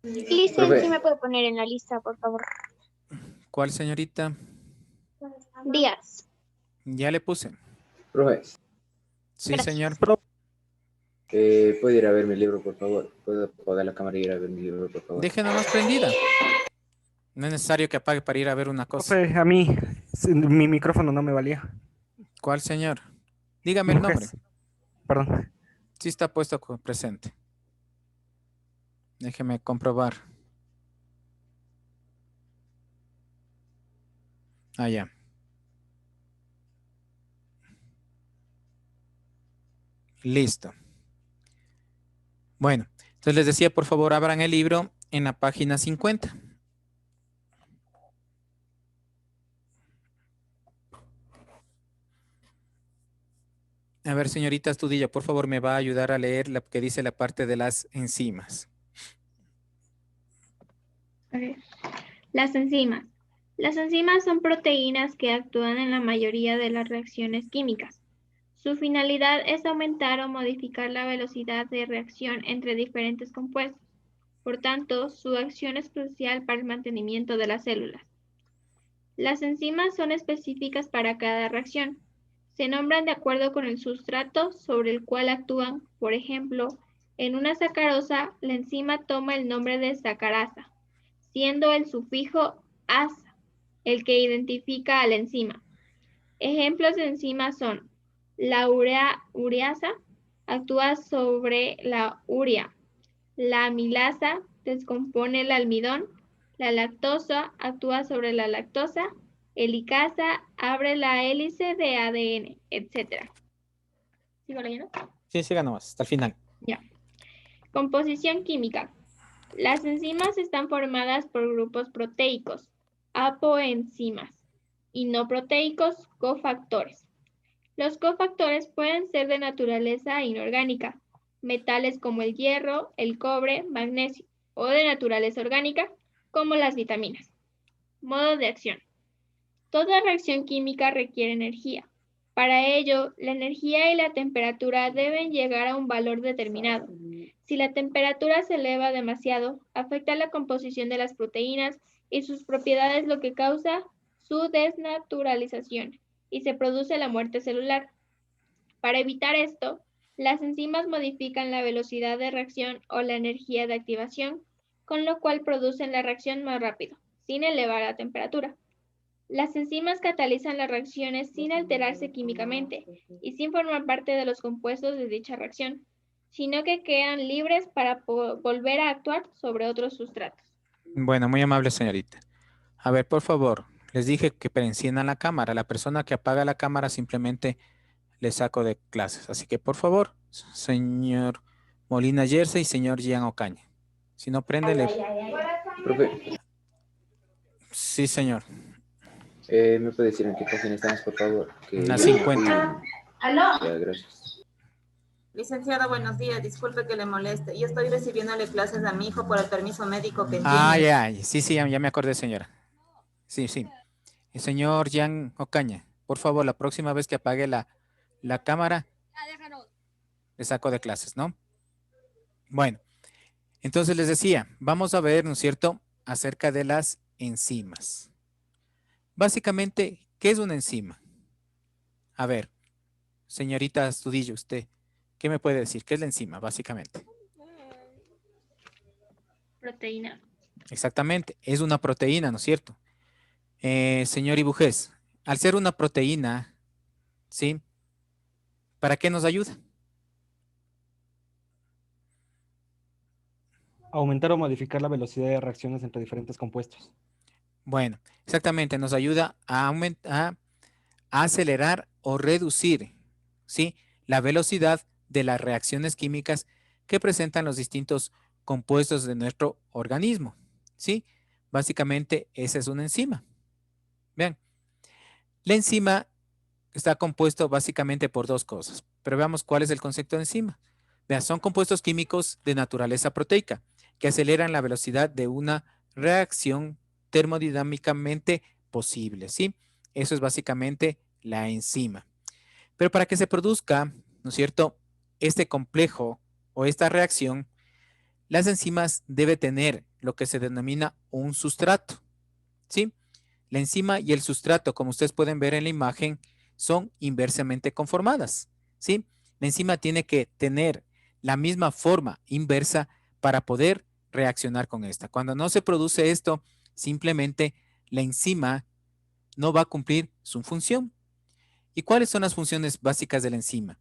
Licen, si me puede poner en la lista, por favor. ¿Cuál, señorita? Díaz. Ya le puse. Profe, Sí, señor. ¿puedo ir a ver mi libro, por favor? ¿Puedo apagar la cámara y ir a ver mi libro, por favor? Deje nomás prendida. No es necesario que apague para ir a ver una cosa. Profe, a mí mi micrófono no me valía. ¿Cuál, señor? Dígame el nombre. Perdón. Sí está puesto presente. Déjeme comprobar. Ah, ya. Listo. Bueno, entonces les decía, por favor, abran el libro en la página 50. A ver, señorita Astudillo, por favor, me va a ayudar a leer lo que dice la parte de las enzimas. Okay. Las enzimas. Las enzimas son proteínas que actúan en la mayoría de las reacciones químicas. Su finalidad es aumentar o modificar la velocidad de reacción entre diferentes compuestos. Por tanto, su acción es crucial para el mantenimiento de las células. Las enzimas son específicas para cada reacción. Se nombran de acuerdo con el sustrato sobre el cual actúan. Por ejemplo, en una sacarosa, la enzima toma el nombre de sacarasa, siendo el sufijo asa el que identifica a la enzima. Ejemplos de enzimas son la ureasa, actúa sobre la urea. La amilasa descompone el almidón. La lactosa actúa sobre la lactosa. Helicasa abre la hélice de ADN, etc. ¿Sigo leyendo? Sí, siga nomás, hasta el final. Ya. Composición química. Las enzimas están formadas por grupos proteicos, apoenzimas, y no proteicos, cofactores. Los cofactores pueden ser de naturaleza inorgánica, metales como el hierro, el cobre, magnesio, o de naturaleza orgánica, como las vitaminas. Modo de acción. Toda reacción química requiere energía. Para ello, la energía y la temperatura deben llegar a un valor determinado. Si la temperatura se eleva demasiado, afecta la composición de las proteínas y sus propiedades, lo que causa su desnaturalización y se produce la muerte celular. Para evitar esto, las enzimas modifican la velocidad de reacción o la energía de activación, con lo cual producen la reacción más rápido, sin elevar la temperatura. Las enzimas catalizan las reacciones sin alterarse químicamente y sin formar parte de los compuestos de dicha reacción, sino que quedan libres para volver a actuar sobre otros sustratos. Bueno, muy amable, señorita. A ver, por favor, les dije que enciendan la cámara. La persona que apaga la cámara simplemente le saco de clases. Así que, por favor, señor Molina Jersey y señor Gian Ocaña. Si no prende, le... Profe, Sí, señor. ¿me puede decir en qué página estamos, por favor? Que La yo- 50. Ya, gracias. Licenciado, buenos días. Disculpe que le moleste. Yo estoy recibiéndole clases a mi hijo por el permiso médico que Ah, tiene. ya. Sí, sí, ya me acordé, señora. Sí, sí. El señor Gian Ocaña, por favor, la próxima vez que apague la cámara, le saco de clases, ¿no? Bueno, entonces les decía, vamos a ver, ¿no es cierto?, acerca de las enzimas. Básicamente, ¿qué es una enzima? A ver, señorita Astudillo, usted, ¿qué me puede decir? ¿Qué es la enzima, básicamente? Proteína. Exactamente, es una proteína, ¿no es cierto? Señor Ibujés, al ser una proteína, ¿sí? ¿Para qué nos ayuda? Aumentar o modificar la velocidad de reacciones entre diferentes compuestos. Bueno, exactamente, nos ayuda a acelerar o reducir, ¿sí?, la velocidad de las reacciones químicas que presentan los distintos compuestos de nuestro organismo, ¿sí? Básicamente, esa es una enzima. Vean, la enzima está compuesto básicamente por dos cosas, pero veamos cuál es el concepto de enzima. Vean, son compuestos químicos de naturaleza proteica que aceleran la velocidad de una reacción termodinámicamente posible, ¿sí? Eso es básicamente la enzima. Pero para que se produzca, ¿no es cierto?, este complejo o esta reacción, las enzimas deben tener lo que se denomina un sustrato, ¿sí? La enzima y el sustrato, como ustedes pueden ver en la imagen, son inversamente conformadas, ¿sí? La enzima tiene que tener la misma forma inversa para poder reaccionar con esta. Cuando no se produce esto, simplemente la enzima no va a cumplir su función. ¿Y cuáles son las funciones básicas de la enzima?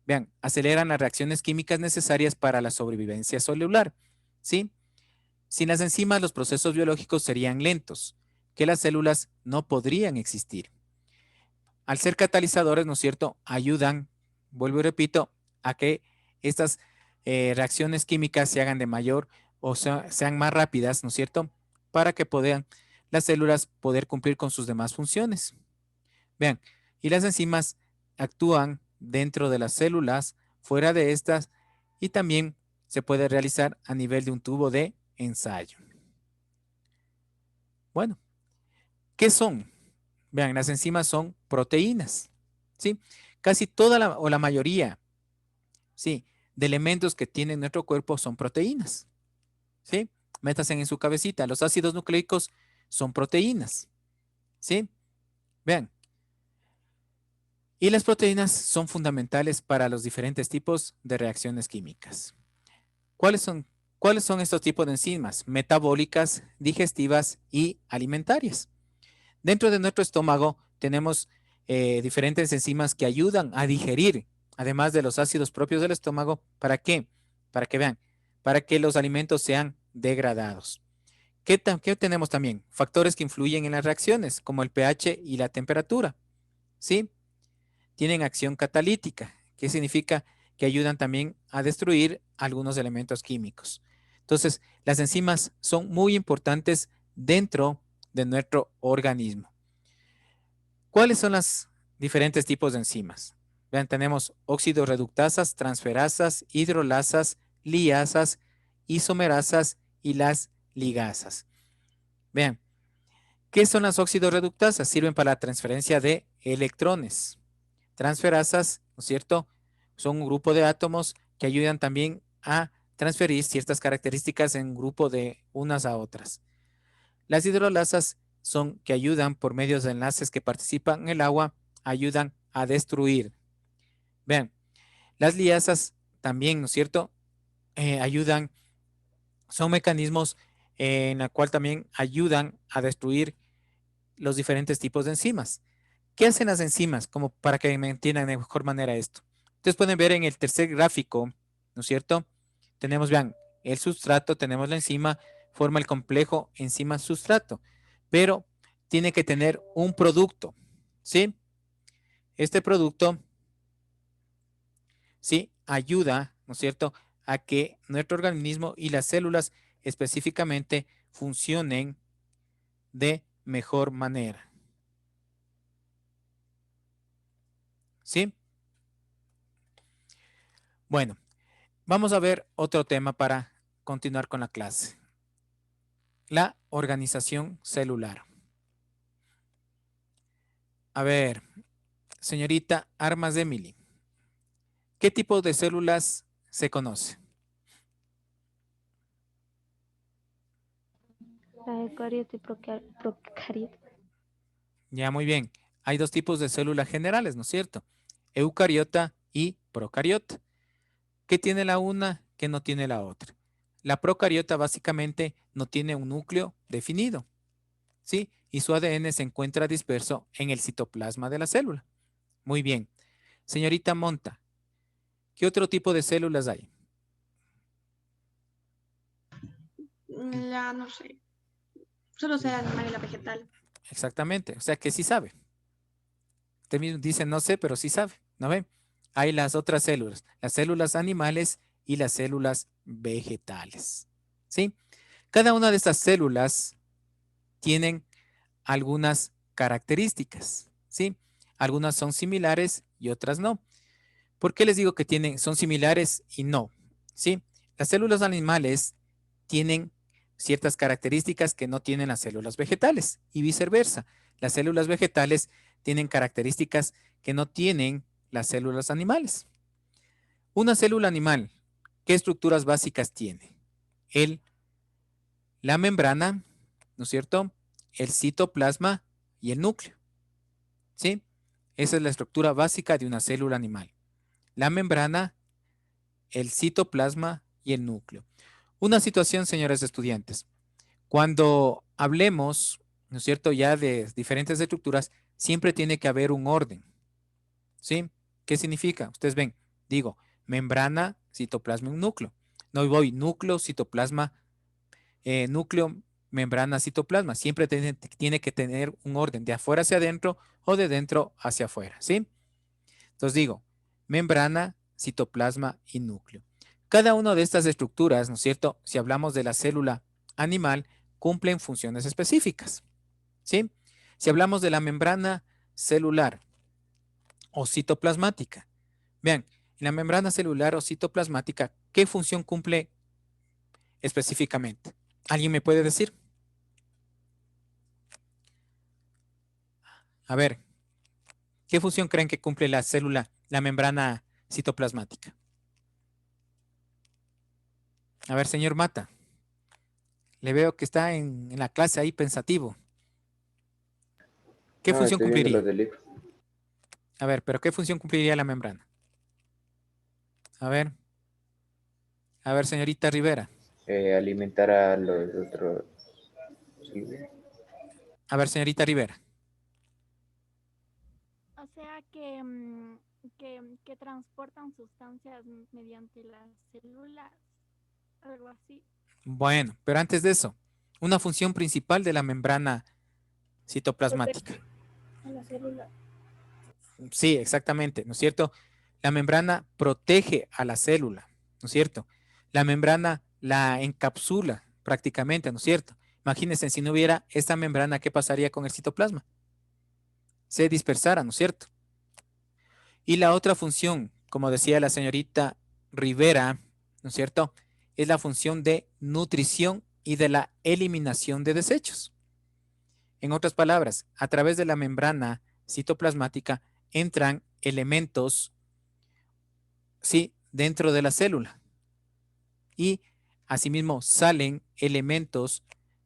Vean, aceleran las reacciones químicas necesarias para la sobrevivencia celular, ¿sí? Sin las enzimas, los procesos biológicos serían lentos, que las células no podrían existir. Al ser catalizadores, ¿no es cierto?, ayudan, vuelvo y repito, a que estas reacciones químicas se hagan de mayor o sean más rápidas, ¿no es cierto?, para que puedan las células poder cumplir con sus demás funciones. Vean, y las enzimas actúan dentro de las células, fuera de estas, y también se puede realizar a nivel de un tubo de ensayo. Bueno, ¿qué son? Vean, las enzimas son proteínas, ¿sí? Casi toda o la mayoría, ¿sí?, de elementos que tiene nuestro cuerpo son proteínas, ¿sí? Métanse en su cabecita, los ácidos nucleicos son proteínas, ¿sí? Vean, y las proteínas son fundamentales para los diferentes tipos de reacciones químicas. ¿Cuáles son estos tipos de enzimas? Metabólicas, digestivas y alimentarias. Dentro de nuestro estómago tenemos diferentes enzimas que ayudan a digerir, además de los ácidos propios del estómago. ¿Para qué? Para que vean, para que los alimentos sean degradados. ¿Qué tenemos también? Factores que influyen en las reacciones, como el pH y la temperatura, ¿sí? Tienen acción catalítica, que significa que ayudan también a destruir algunos elementos químicos. Entonces, las enzimas son muy importantes dentro de nuestro organismo. ¿Cuáles son los diferentes tipos de enzimas? Vean, tenemos oxidorreductasas, transferasas, hidrolasas, liasas, isomerasas y las ligasas. Vean, ¿qué son las oxidorreductasas? Sirven para la transferencia de electrones. Transferasas, ¿no es cierto?, son un grupo de átomos que ayudan también a transferir ciertas características en un grupo de unas a otras. Las hidrolasas son que ayudan por medio de enlaces que participan en el agua, ayudan a destruir. Vean, las liasas también, ¿no es cierto?, ayudan, son mecanismos en la cual también ayudan a destruir los diferentes tipos de enzimas. ¿Qué hacen las enzimas? Como para que me entiendan de mejor manera esto. Ustedes pueden ver en el tercer gráfico, ¿no es cierto? Tenemos, vean, el sustrato, tenemos la enzima, forma el complejo enzima-sustrato, pero tiene que tener un producto, ¿sí? Este producto, ¿sí?, ayuda, ¿no es cierto?, a que nuestro organismo y las células específicamente funcionen de mejor manera. ¿Sí? Bueno, vamos a ver otro tema para continuar con la clase. La organización celular. A ver, señorita Armas de Emily, ¿qué tipo de células se conoce? La eucariota y procariota. Ya, muy bien. Hay dos tipos de células generales, ¿no es cierto? Eucariota y procariota. ¿Qué tiene la una que no tiene la otra? La procariota básicamente no tiene un núcleo definido, ¿sí? Y su ADN se encuentra disperso en el citoplasma de la célula. Muy bien. Señorita Monta, ¿qué otro tipo de células hay? No sé. Solo sé animal y la vegetal. Exactamente, o sea que sí sabe. Usted mismo dice no sé, pero sí sabe, ¿no ve? Hay las otras células, las células animales y las células vegetales, ¿sí? Cada una de estas células tienen algunas características, ¿sí? Algunas son similares y otras no. ¿Por qué les digo que son similares y no? ¿Sí? Las células animales tienen ciertas características que no tienen las células vegetales y viceversa. Las células vegetales tienen características que no tienen las células animales. Una célula animal, ¿qué estructuras básicas tiene? la membrana, ¿no es cierto? El citoplasma y el núcleo. ¿Sí? Esa es la estructura básica de una célula animal. La membrana, el citoplasma y el núcleo. Una situación, señores estudiantes. Cuando hablemos, ¿no es cierto?, ya de diferentes estructuras, siempre tiene que haber un orden. ¿Sí? ¿Qué significa? Ustedes ven, digo, membrana, citoplasma y un núcleo. No voy núcleo, citoplasma, núcleo, membrana, citoplasma. Siempre tiene que tener un orden de afuera hacia adentro o de dentro hacia afuera. ¿Sí? Entonces digo, membrana, citoplasma y núcleo. Cada una de estas estructuras, ¿no es cierto?, si hablamos de la célula animal, cumplen funciones específicas. ¿Sí? Si hablamos de la membrana celular o citoplasmática, vean, en la membrana celular o citoplasmática, ¿qué función cumple específicamente? ¿Alguien me puede decir? A ver, ¿qué función creen que cumple la célula, la membrana citoplasmática? A ver, señor Mata, le veo que está en la clase ahí pensativo. ¿Qué No, función estoy viendo cumpliría? los del libro. A ver, pero ¿qué función cumpliría la membrana? A ver, señorita Rivera. Alimentar a los otros. Sí. A ver, señorita Rivera. O sea que transportan sustancias mediante las células, algo así. Bueno, pero antes de eso, una función principal de la membrana citoplasmática. A la célula. Sí, exactamente, ¿no es cierto? La membrana protege a la célula, ¿no es cierto? La membrana la encapsula prácticamente, ¿no es cierto? Imagínense, si no hubiera esta membrana, ¿qué pasaría con el citoplasma? Se dispersara, ¿no es cierto? Y la otra función, como decía la señorita Rivera, ¿no es cierto?, es la función de nutrición y de la eliminación de desechos. En otras palabras, a través de la membrana citoplasmática entran elementos, sí, dentro de la célula. Y asimismo salen elementos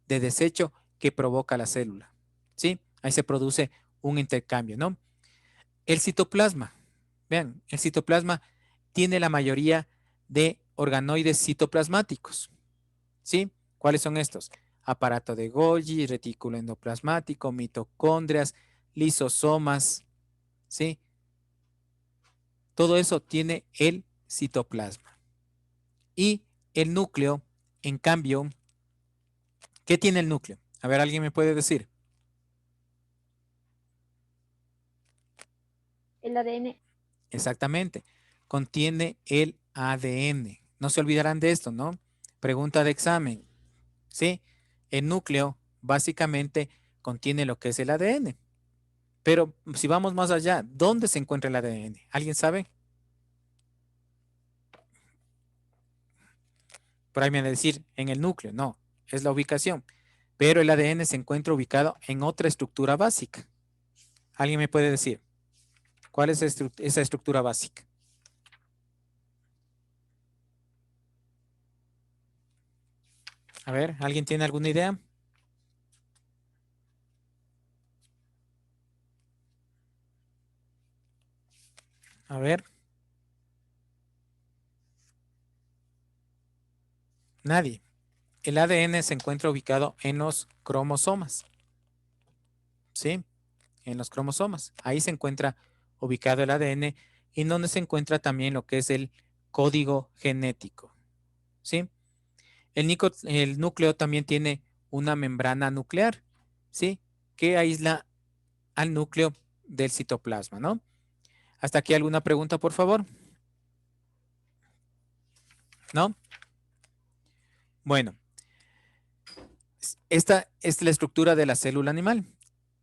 de desecho que provoca la célula. ¿Sí? Ahí se produce un intercambio, ¿no? El citoplasma, vean, el citoplasma tiene la mayoría de organoides citoplasmáticos. ¿Sí? ¿Cuáles son estos? Aparato de Golgi, retículo endoplasmático, mitocondrias, lisosomas, ¿sí? Todo eso tiene el citoplasma. Y el núcleo, en cambio, ¿qué tiene el núcleo? A ver, ¿alguien me puede decir? El ADN. Exactamente. Contiene el ADN. No se olvidarán de esto, ¿no? Pregunta de examen. ¿Sí? El núcleo básicamente contiene lo que es el ADN. Pero si vamos más allá, ¿dónde se encuentra el ADN? ¿Alguien sabe? Por ahí me van a decir, en el núcleo. No, es la ubicación. Pero el ADN se encuentra ubicado en otra estructura básica. ¿Alguien me puede decir? ¿Cuál es esa estructura básica? A ver, ¿alguien tiene alguna idea? A ver. Nadie. El ADN se encuentra ubicado en los cromosomas. ¿Sí? En los cromosomas. Ahí se encuentra ubicado el ADN y donde se encuentra también lo que es el código genético. ¿Sí? El núcleo también tiene una membrana nuclear, ¿sí? Que aísla al núcleo del citoplasma, ¿no? ¿Hasta aquí alguna pregunta, por favor? ¿No? Bueno, esta es la estructura de la célula animal.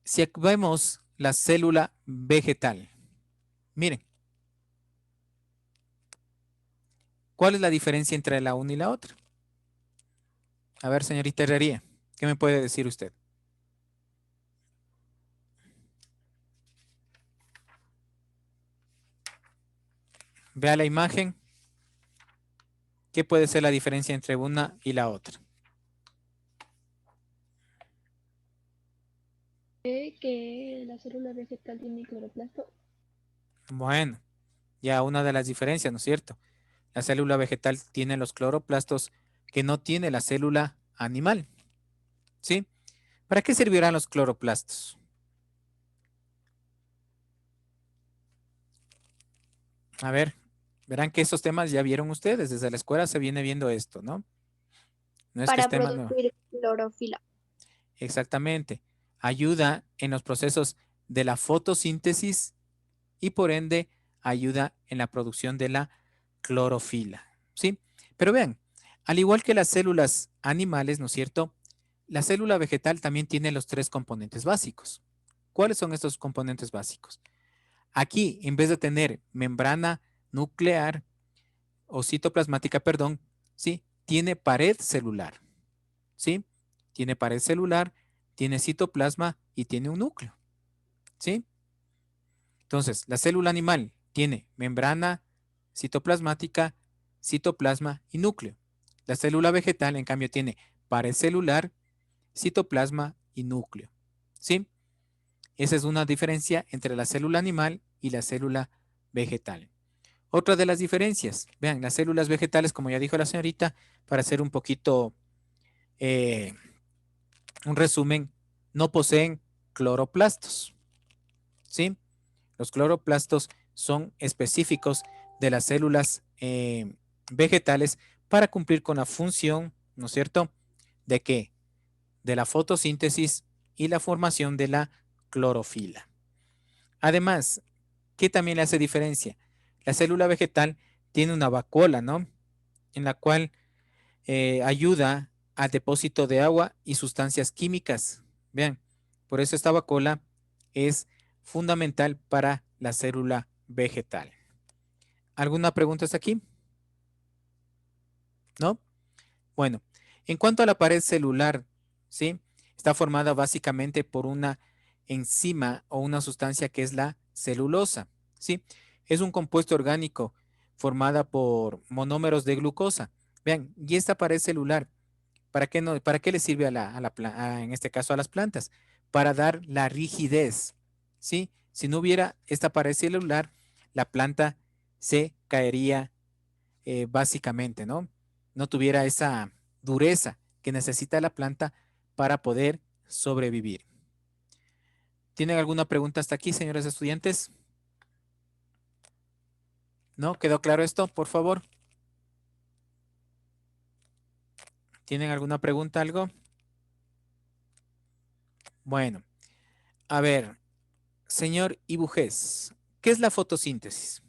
Si vemos la célula vegetal, miren, ¿cuál es la diferencia entre la una y la otra? A ver, señorita Herrería, ¿qué me puede decir usted? Vea la imagen. ¿Qué puede ser la diferencia entre una y la otra? Que la célula vegetal tiene cloroplasto. Bueno, ya una de las diferencias, ¿no es cierto? La célula vegetal tiene los cloroplastos que no tiene la célula animal, ¿sí? ¿Para qué servirán los cloroplastos? A ver, verán que esos temas ya vieron ustedes, desde la escuela se viene viendo esto, ¿no? No es que Para es tema nuevo. producir clorofila. Exactamente. Ayuda en los procesos de la fotosíntesis y por ende ayuda en la producción de la clorofila, ¿sí? Pero vean, al igual que las células animales, ¿no es cierto? La célula vegetal también tiene los tres componentes básicos. ¿Cuáles son estos componentes básicos? Aquí, en vez de tener membrana nuclear o citoplasmática, perdón, ¿sí? Tiene pared celular, ¿sí? Tiene pared celular, tiene citoplasma y tiene un núcleo, ¿sí? Entonces, la célula animal tiene membrana citoplasmática, citoplasma y núcleo. La célula vegetal, en cambio, tiene pared celular, citoplasma y núcleo, ¿sí? Esa es una diferencia entre la célula animal y la célula vegetal. Otra de las diferencias, vean, las células vegetales, como ya dijo la señorita, para hacer un poquito un resumen, no poseen cloroplastos, ¿sí? Los cloroplastos son específicos de las células vegetales para cumplir con la función, ¿no es cierto? ¿De qué? De la fotosíntesis y la formación de la clorofila. Además, ¿qué también le hace diferencia? La célula vegetal tiene una vacuola, ¿no? En la cual ayuda al depósito de agua y sustancias químicas. Vean, por eso esta vacuola es fundamental para la célula vegetal. ¿Alguna pregunta hasta aquí? ¿No? Bueno, en cuanto a la pared celular, ¿sí? Está formada básicamente por una enzima o una sustancia que es la celulosa, ¿sí? Es un compuesto orgánico formada por monómeros de glucosa. Vean, y esta pared celular, ¿para qué, no, para qué le sirve en este caso a las plantas? Para dar la rigidez, ¿sí? Si no hubiera esta pared celular, la planta se caería básicamente, ¿no? No tuviera esa dureza que necesita la planta para poder sobrevivir. ¿Tienen alguna pregunta hasta aquí, señores estudiantes? ¿No? ¿Quedó claro esto, por favor? ¿Tienen alguna pregunta, algo? Bueno, a ver, señor Ibujés, ¿qué es la fotosíntesis?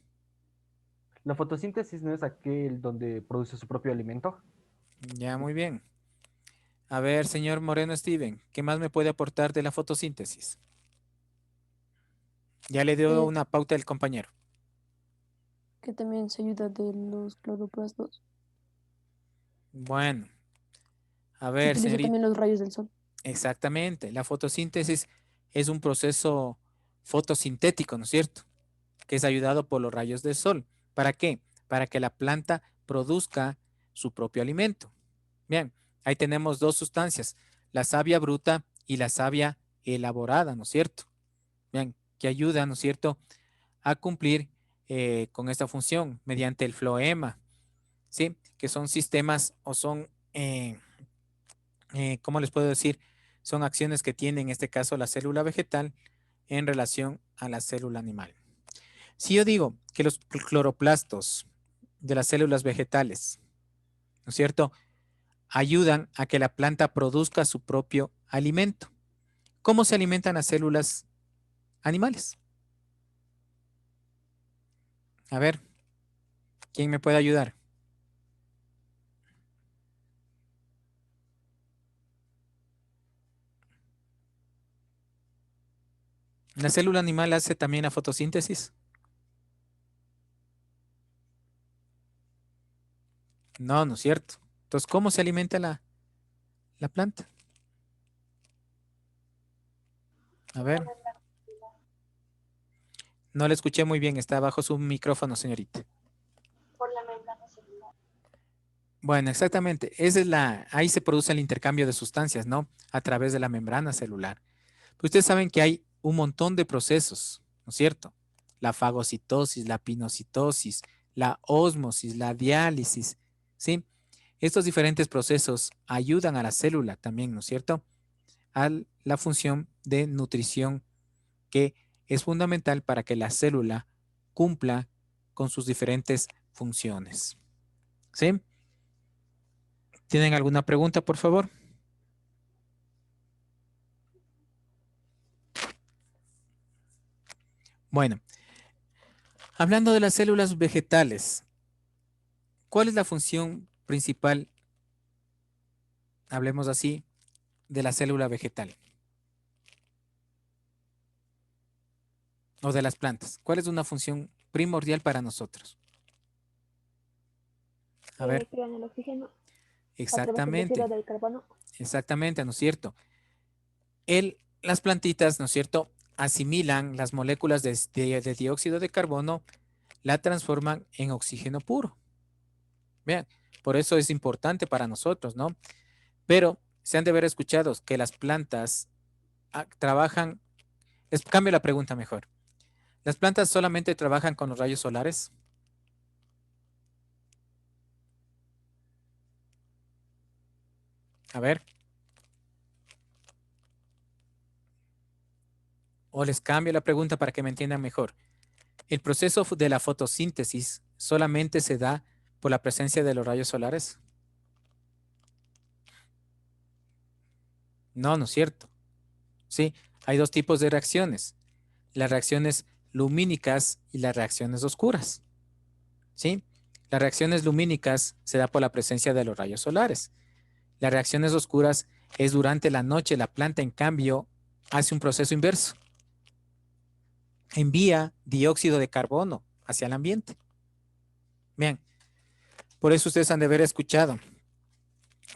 La fotosíntesis no es aquel donde produce su propio alimento. Ya, muy bien. A ver, señor Moreno Steven, ¿qué más me puede aportar de la fotosíntesis? Ya le dio una pauta el compañero. Que también se ayuda de los cloroplastos. Bueno, a Se ver, utiliza señorita. también los rayos del sol. Exactamente, la fotosíntesis es un proceso fotosintético, ¿no es cierto? Que es ayudado por los rayos del sol. ¿Para qué? Para que la planta produzca su propio alimento. Bien, ahí tenemos dos sustancias, la savia bruta y la savia elaborada, ¿no es cierto? Bien, que ayudan, ¿no es cierto?, a cumplir con esta función mediante el floema, ¿sí? Que son sistemas o son, ¿cómo les puedo decir? Son acciones que tiene en este caso la célula vegetal en relación a la célula animal. Si yo digo que los cloroplastos de las células vegetales, ¿no es cierto?, ayudan a que la planta produzca su propio alimento. ¿Cómo se alimentan las células animales? A ver, ¿quién me puede ayudar? ¿La célula animal hace también la fotosíntesis? No, no es cierto. Entonces, ¿cómo se alimenta la planta? A ver. No le escuché muy bien, está bajo su micrófono, señorita. Por la membrana celular. Bueno, exactamente. Esa es ahí se produce el intercambio de sustancias, ¿no? A través de la membrana celular. Pues ustedes saben que hay un montón de procesos, ¿no es cierto? La fagocitosis, la pinocitosis, la ósmosis, la diálisis, ¿sí? Estos diferentes procesos ayudan a la célula también, ¿no es cierto? A la función de nutrición que es fundamental para que la célula cumpla con sus diferentes funciones, ¿sí? ¿Tienen alguna pregunta, por favor? Bueno, hablando de las células vegetales, ¿cuál es la función principal, hablemos así, de la célula vegetal? O de las plantas. ¿Cuál es una función primordial para nosotros? A ver, Crean el oxígeno a través del exactamente, dióxido del carbono. exactamente, ¿no es cierto? Las plantitas, ¿no es cierto?, asimilan las moléculas de dióxido de carbono, la transforman en oxígeno puro. Vean, por eso es importante para nosotros, ¿no? Pero se han de haber escuchado que las plantas trabajan, les cambio la pregunta mejor. ¿Las plantas solamente trabajan con los rayos solares? A ver. O les cambio la pregunta para que me entiendan mejor. ¿El proceso de la fotosíntesis solamente se da por la presencia de los rayos solares? No, no es cierto. Sí, hay dos tipos de reacciones. Las reacciones lumínicas y las reacciones oscuras. ¿Sí? Las reacciones lumínicas se da por la presencia de los rayos solares. Las reacciones oscuras es durante la noche. La planta, en cambio, hace un proceso inverso. Envía dióxido de carbono hacia el ambiente. Bien, por eso ustedes han de haber escuchado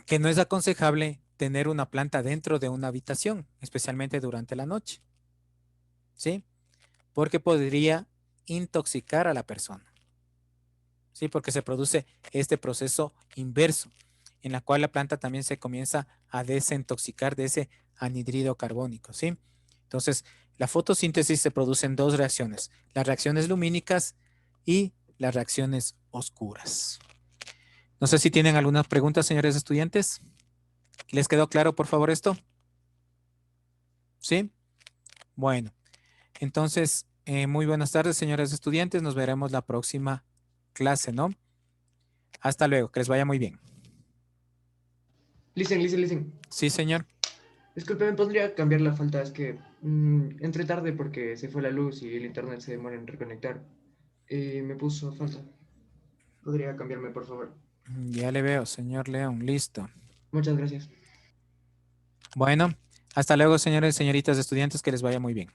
que no es aconsejable tener una planta dentro de una habitación, especialmente durante la noche. ¿Sí? Porque podría intoxicar a la persona. ¿Sí? Porque se produce este proceso inverso, en la cual la planta también se comienza a desintoxicar de ese anhidrido carbónico. ¿Sí? Entonces, la fotosíntesis se produce en dos reacciones, las reacciones lumínicas y las reacciones oscuras. No sé si tienen algunas preguntas, señores estudiantes. ¿Les quedó claro, por favor, esto? ¿Sí? Bueno, entonces, muy buenas tardes, señores estudiantes. Nos veremos la próxima clase, ¿no? Hasta luego, que les vaya muy bien. Listen. Sí, señor. Disculpe, ¿me podría cambiar la falta? Es que entré tarde porque se fue la luz y el internet se demora en reconectar. Me puso falta. ¿Podría cambiarme, por favor? Ya le veo, señor León. Listo. Muchas gracias. Bueno, hasta luego, señores y señoritas estudiantes, que les vaya muy bien.